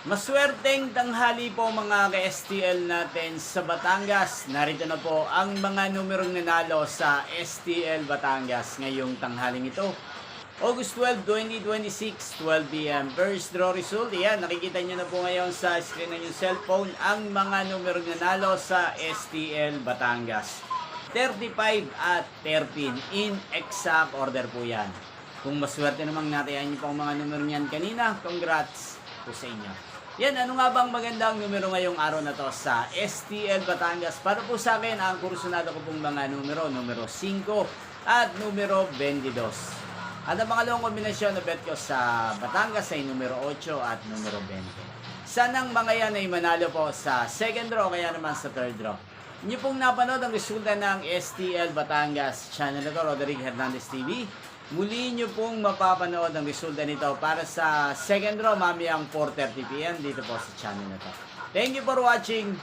Maswerteng tanghali po mga ka-STL natin sa Batangas. Narito na po ang mga numerong nanalo sa STL Batangas ngayong tanghaling ito. August 12, 2026, 12 p.m. First draw result. Yan, nakikita nyo na po ngayon sa screen ng yung cellphone ang mga numerong nanalo sa STL Batangas. 35 at 13 in exact order po yan. Kung maswerte namang natin po ang mga numero niyan kanina, congrats po sa inyo. Yan, ano nga bang magandang numero ngayong araw na to sa STL Batangas? Para po sa akin, ang kursunado ko pong mga numero 5 at numero 22. At ang pangalawang kombinasyon na bet ko sa Batangas ay numero 8 at numero 20. Sanang mga yan ay manalo po sa second draw kaya naman sa third draw. Inyo pong napanood ang resulta ng STL Batangas channel na to, Roderick Hernandez TV. Muli nyo pong mapapanood ang resulta nito para sa second draw mamayang 4:30 p.m. dito po sa channel na to. Thank you for watching.